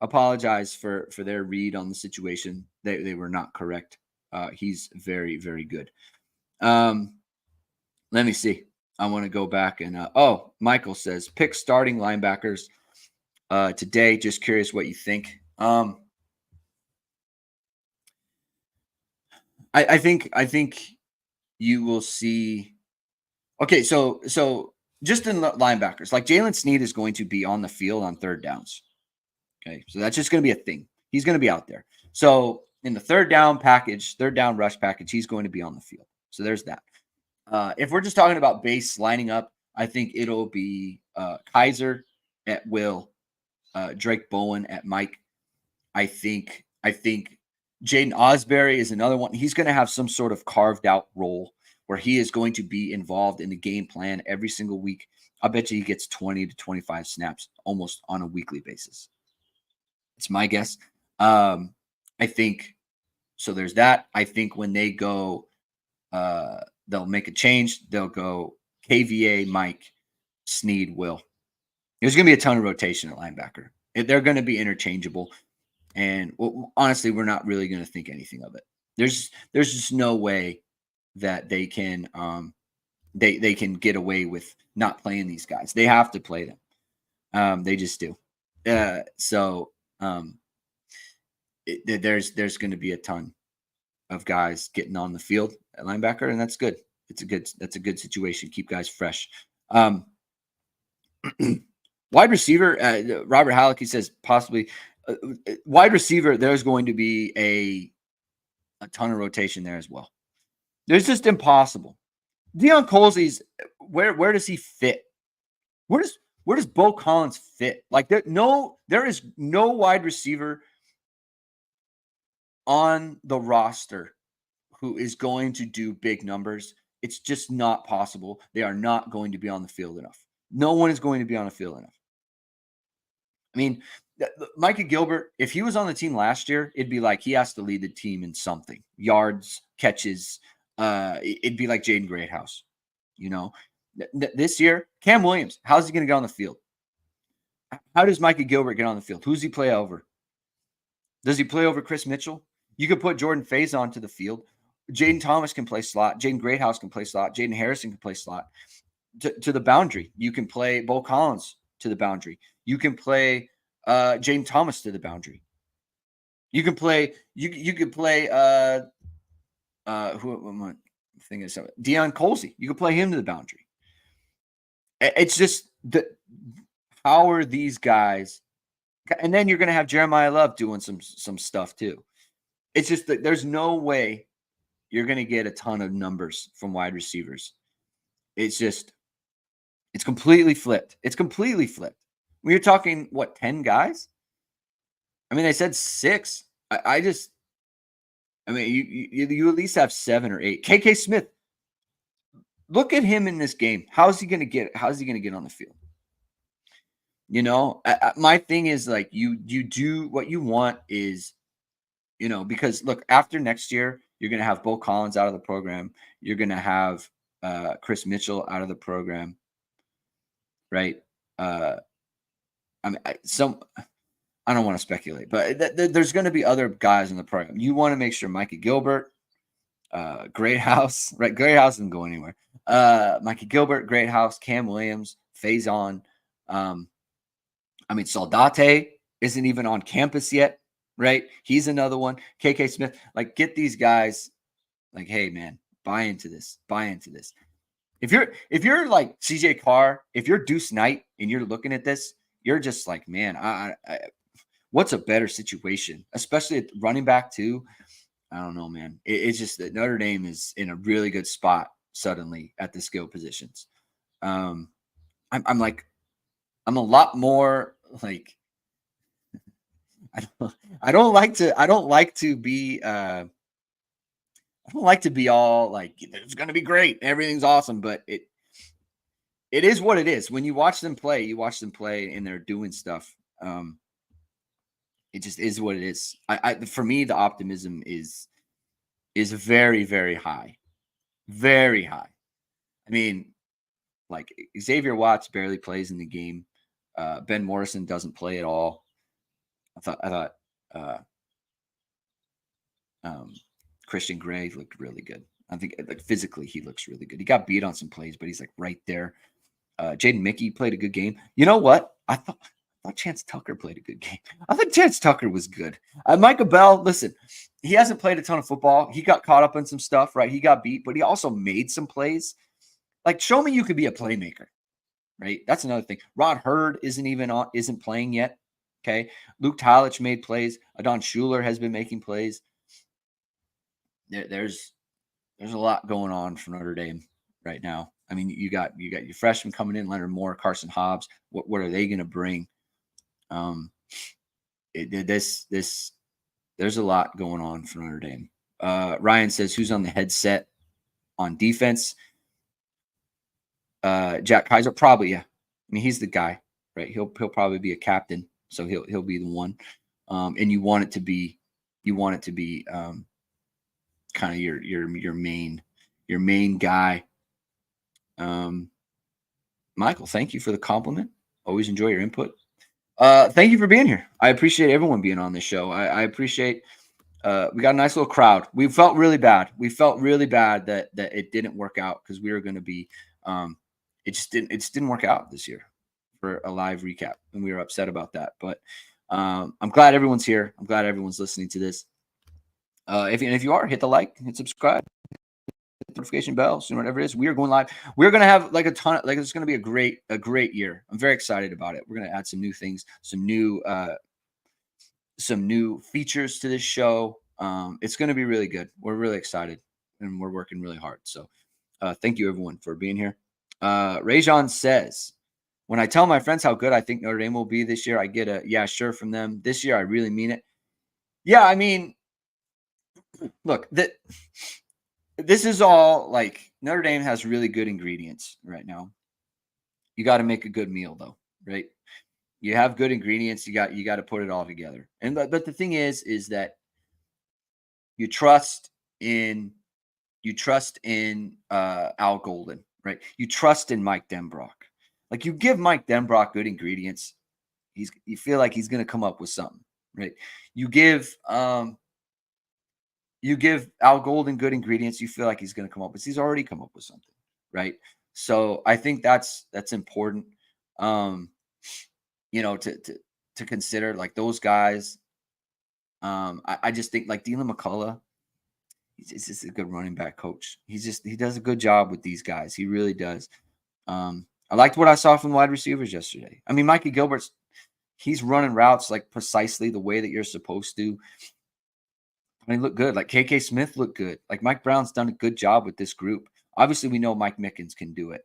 apologize for their read on the situation. They were not correct. He's very, very good. Let me see. I want to go back and Michael says pick starting linebackers today. Just curious what you think. I think you will see. Okay, so just in linebackers, like Jalen Sneed is going to be on the field on third downs. Okay, so that's just going to be a thing. He's going to be out there. So in the third down rush package, he's going to be on the field. So there's that. If we're just talking about base lining up, I think it'll be Kaiser at will, Drake Bowen at Mike. I think Jaden Osbury is another one. He's going to have some sort of carved out role where he is going to be involved in the game plan every single week. I bet you he gets 20 to 25 snaps almost on a weekly basis. It's my guess. I think so. There's that. I think when they go, they'll make a change. They'll go KVA, Mike, Sneed, Will. There's going to be a ton of rotation at linebacker. They're going to be interchangeable. And honestly, we're not really going to think anything of it. There's just no way that they can they can get away with not playing these guys. They have to play them. They just do. So there's going to be a ton of guys getting on the field at linebacker, and that's good. That's a good situation. Keep guys fresh. Wide receiver, Robert Halleck, he says possibly wide receiver. There's going to be a ton of rotation there as well. There's just impossible. Deion Colsey's where does he fit? Where does Bo Collins fit? Like there is no wide receiver on the roster who is going to do big numbers. It's just not possible. They are not going to be on the field enough. No one is going to be on the field enough. I mean, Micah Gilbert, if he was on the team last year, it'd be like he has to lead the team in something. Yards, catches. It'd be like Jaden Greathouse. You know, this year, Cam Williams, how's he going to get on the field? How does Micah Gilbert get on the field? Who's he play over? Does he play over Chris Mitchell? You could put Jordan Faison onto the field. Jaden Thomas can play slot. Jaden Greathouse can play slot. Jaden Harrison can play slot. To the boundary. You can play Bo Collins to the boundary. You can play Jaden Thomas to the boundary. You can play you could play who am I thinking of? Deion Colsey. You can play him to the boundary. It's just how are these guys? And then you're going to have Jeremiah Love doing some stuff too. It's just that there's no way you're going to get a ton of numbers from wide receivers. It's completely flipped. It's completely flipped. When you're talking, 10 guys? I mean, they said 6. I mean, you at least have 7 or 8. KK Smith, look at him in this game. How's he going to get on the field? You know, my thing is like you do what you want is, you know, because look, after next year, you're going to have Bo Collins out of the program. You're going to have Chris Mitchell out of the program. Right. I mean, I don't want to speculate, but there's going to be other guys in the program. You want to make sure Micah Gilbert, Greathouse, right? Greathouse doesn't go anywhere. Micah Gilbert, Greathouse, Cam Williams, Faison. I mean, Saldate isn't even on campus yet, right? He's another one. KK Smith, like get these guys like, hey man, buy into this. If you're like CJ Carr, if you're Deuce Knight and you're looking at this, you're just like, man, I what's a better situation, especially at running back too? I don't know, man. It's just that Notre Dame is in a really good spot suddenly at the skill positions. I'm a lot more like I don't like to be all like it's going to be great, everything's awesome, but it is what it is. When you watch them play, and they're doing stuff. It just is what it is. For me, the optimism is very, very high, very high. I mean, like Xavier Watts barely plays in the game. Ben Morrison doesn't play at all. I thought Christian Gray looked really good. I think like physically he looks really good. He got beat on some plays, but he's like right there. Jaden Mickey played a good game. You know what? I thought Chance Tucker played a good game. I think Chance Tucker was good. Micah Bell, listen, he hasn't played a ton of football. He got caught up in some stuff, right? He got beat, but he also made some plays. Like, show me you could be a playmaker, right? That's another thing. Rod Hurd isn't playing yet. Okay. Luke Talich made plays. Adon Schuler has been making plays. there's a lot going on for Notre Dame right now. I mean, you got your freshmen coming in, Leonard Moore, Carson Hobbs. What are they going to bring? This there's a lot going on for Notre Dame. Ryan says, who's on the headset on defense? Jack Kaiser, probably, yeah. I mean, he's the guy, right? He'll probably be a captain, so he'll be the one. And you want it to be kind of your main guy. Michael, thank you for the compliment. Always enjoy your input. Thank you for being here. I appreciate everyone being on this show. I appreciate we got a nice little crowd. We felt really bad. That it didn't work out because we were going to be it just didn't work out this year for a live recap, and we were upset about that. But I'm glad everyone's here. I'm glad everyone's listening to this. If you are, hit the like, hit subscribe, hit the notification bell, so whatever it is. We are going live. We're gonna have like a ton. It's gonna be a great year. I'm very excited about it. We're gonna add some new things, some new features to this show. It's gonna be really good. We're really excited, and we're working really hard. So, thank you everyone for being here. Rajon says, when I tell my friends how good I think Notre Dame will be this year, I get a yeah, sure from them. This year, I really mean it. Yeah, I mean, look, this is all like Notre Dame has really good ingredients right now. You got to make a good meal, though, right? You have good ingredients. You got to put it all together. And but the thing is that you trust in Al Golden, right? You trust in Mike Denbrock. Like you give Mike Denbrock good ingredients, you feel like he's going to come up with something, right? You give Al Golden good ingredients, you feel like he's going to come up with. He's already come up with something, right? So I think that's important. To consider like those guys. I just think like Dylan McCullough, he's just a good running back coach. He does a good job with these guys. He really does. I liked what I saw from wide receivers yesterday. I mean, Mikey Gilbert's he's running routes like precisely the way that you're supposed to. I mean, look good. Like KK Smith looked good. Like Mike Brown's done a good job with this group. Obviously, we know Mike Mickens can do it.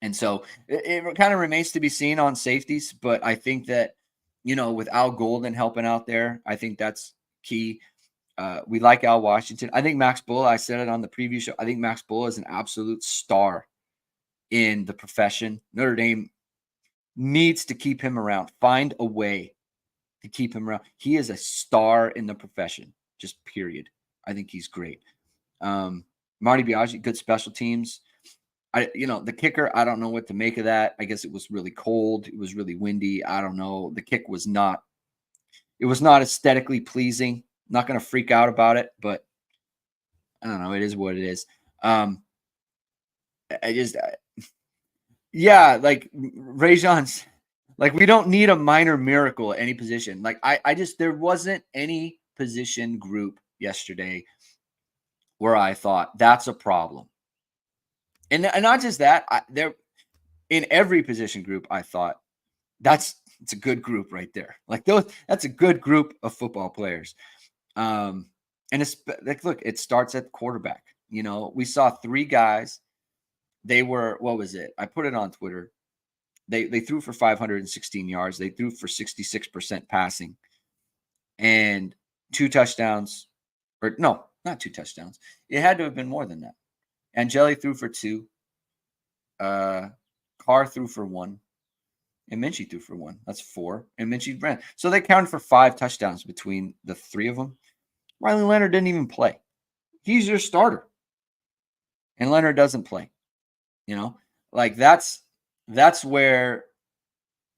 And so it kind of remains to be seen on safeties. But I think that, with Al Golden helping out there, I think that's key. We like Al Washington. I think Max Bull, I said it on the preview show, I think Max Bull is an absolute star in the profession. Notre Dame needs to keep him around. Find a way to keep him around. He is a star in the profession, just period. I think he's great. Marty Biaggi, good special teams. The kicker, I don't know what to make of that. I guess it was really cold. It was really windy. I don't know. The kick was not aesthetically pleasing. Not going to freak out about it, but I don't know. It is what it is. Like Rajon's, like we don't need a minor miracle at any position. Like there wasn't any position group yesterday where I thought that's a problem. And not just that, there in every position group, I thought it's a good group right there. Like that's a good group of football players. And it's like, look, it starts at quarterback. We saw three guys. They were, what was it? I put it on Twitter. They threw for 516 yards. They threw for 66% passing and 2 touchdowns. Or no, not 2 touchdowns. It had to have been more than that. Angeli threw for 2. Carr threw for 1. And Minchie threw for 1. That's 4. And Minchie ran. So they counted for 5 touchdowns between the 3 of them. Riley Leonard didn't even play. He's your starter. And Leonard doesn't play. Like that's where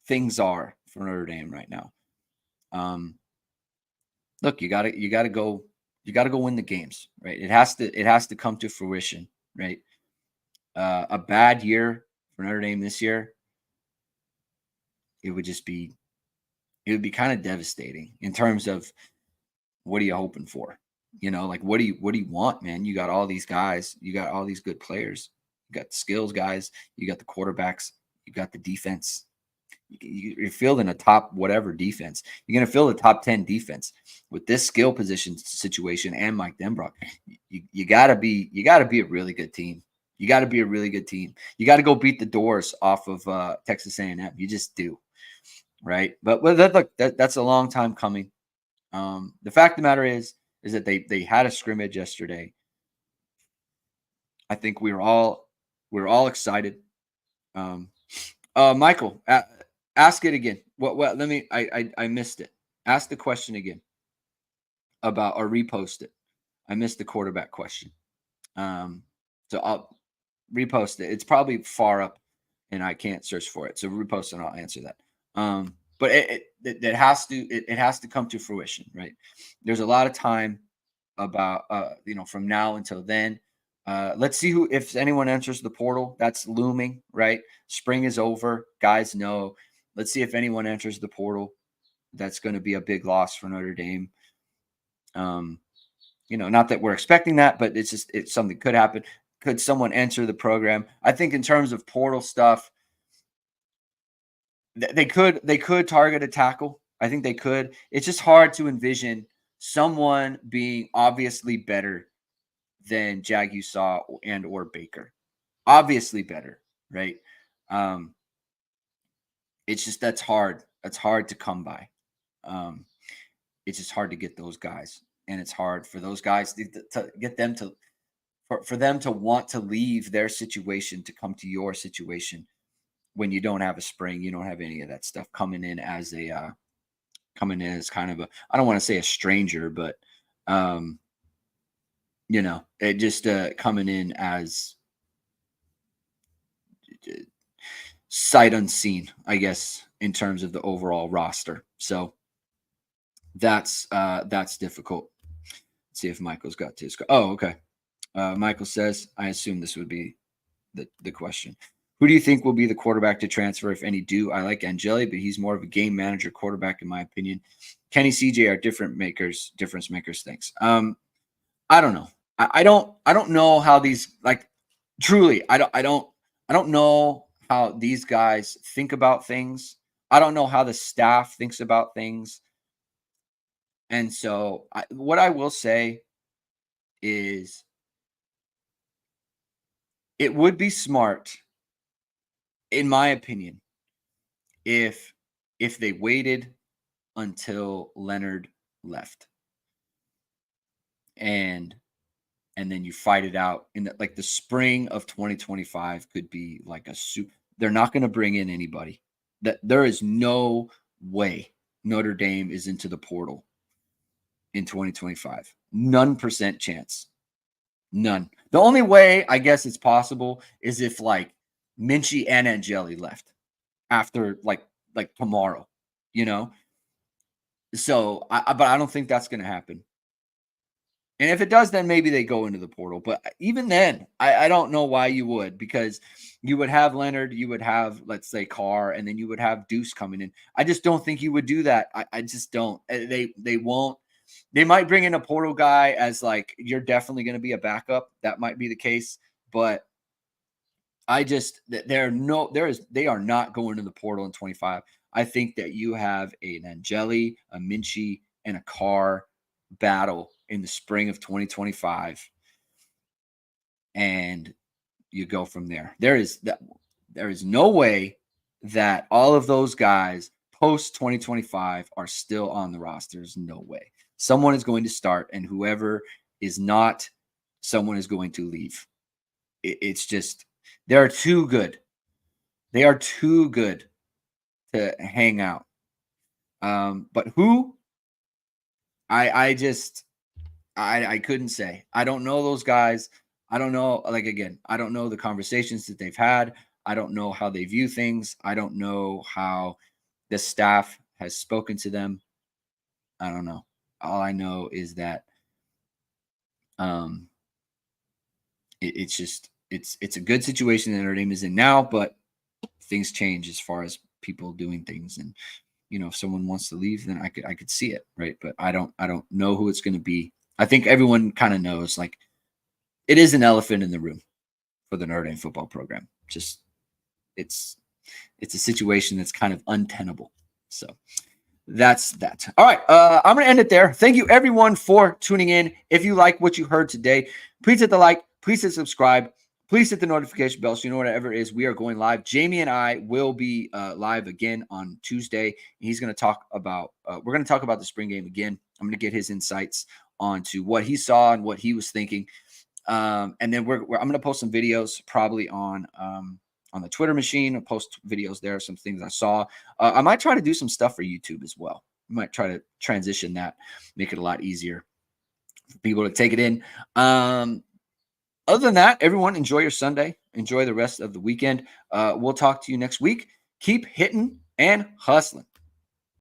things are for Notre Dame right now. Look, you gotta go win the games, right? It has to come to fruition, right? A bad year for Notre Dame this year, it would be kind of devastating in terms of what are you hoping for? Like what do you want, man? You got all these guys, you got all these good players, you got the skills guys, you got the quarterbacks, you got the defense. You're fielding a top whatever defense. You're going to field a top 10 defense with this skill position situation and Mike Denbrock. You got to be a really good team. You got to be a really good team. You got to go beat the doors off of Texas A&M. You just do, right? But look, that's a long time coming. The fact of the matter is that they had a scrimmage yesterday. I think we were all excited. Michael, ask it again. What? Let me. I missed it. Ask the question again about or repost it. I missed the quarterback question. So I'll repost it. It's probably far up, and I can't search for it. So repost it, and I'll answer that. But it has to come to fruition, right? There's a lot of time about from now until then. Let's see if anyone enters the portal. That's looming, right? Spring is over. Guys know. Let's see if anyone enters the portal. That's going to be a big loss for Notre Dame. Not that we're expecting that, but it's something could happen. Could someone enter the program? I think in terms of portal stuff, they could target a tackle. I think they could. It's just hard to envision someone being obviously better than Jagusaw and or Baker. Obviously better, right? It's just that's hard. That's hard to come by. It's just hard to get those guys, and it's hard for those guys to get them to for them to want to leave their situation to come to your situation when you don't have a spring, you don't have any of that stuff coming in as kind of a, I don't want to say a stranger, but it just coming in as sight unseen, I guess, in terms of the overall roster. So that's difficult. Let's see if Michael's got to his. Oh, okay. Michael says, I assume this would be the question. Who do you think will be the quarterback to transfer, if any do? I like Angeli, but he's more of a game manager quarterback, in my opinion. Kenny, CJ are difference makers. Thanks. I don't know. I don't know how these, like, truly. I don't know how these guys think about things. I don't know how the staff thinks about things. And so what I will say is it would be smart, in my opinion, if they waited until Leonard left and then you fight it out in the spring of 2025 could be like a soup. They're not going to bring in anybody. That there is no way Notre Dame is into the portal in 2025. None percent chance. None. The only way I guess it's possible is if like Minchie and Angeli left after like tomorrow, So, but I don't think that's going to happen. And if it does, then maybe they go into the portal. But even then, I don't know why you would, because you would have Leonard, you would have, let's say, Carr, and then you would have Deuce coming in. I just don't think you would do that. I just don't. They won't. They might bring in a portal guy as like, you're definitely going to be a backup. That might be the case. But they are not going to the portal in 25. I think that you have an Angeli, a Minchie, and a Carr battle in the spring of 2025, and you go from there. There is no way that all of those guys post 2025 are still on the roster. There's no way. Someone is going to start, and whoever is not, someone is going to leave. It's just, they're too good. They are too good to hang out. But who? I couldn't say. I don't know those guys. I don't know. Like, again, I don't know the conversations that they've had. I don't know how they view things. I don't know how the staff has spoken to them. I don't know. All I know is that it's a good situation that Notre Dame is in now, but things change as far as people doing things. And if someone wants to leave, then I could see it, right? But I don't know who it's going to be. I think everyone kind of knows, like, it is an elephant in the room for the Notre Dame football program. Just it's it's a situation that's kind of untenable. So that's that. All right. I'm going to end it there. Thank you, everyone, for tuning in. If you like what you heard today, please hit the like. Please hit subscribe. Please hit the notification bell so you know whatever it is. We are going live. Jamie and I will be live again on Tuesday. He's going to talk about, we're going to talk about the spring game again. I'm going to get his insights onto what he saw and what he was thinking. And then I'm going to post some videos probably on the Twitter machine. I'll post videos there, some things I saw. I might try to do some stuff for YouTube as well. I might try to transition that, make it a lot easier for people to take it in. Other than that, everyone, enjoy your Sunday. Enjoy the rest of the weekend. We'll talk to you next week. Keep hitting and hustling.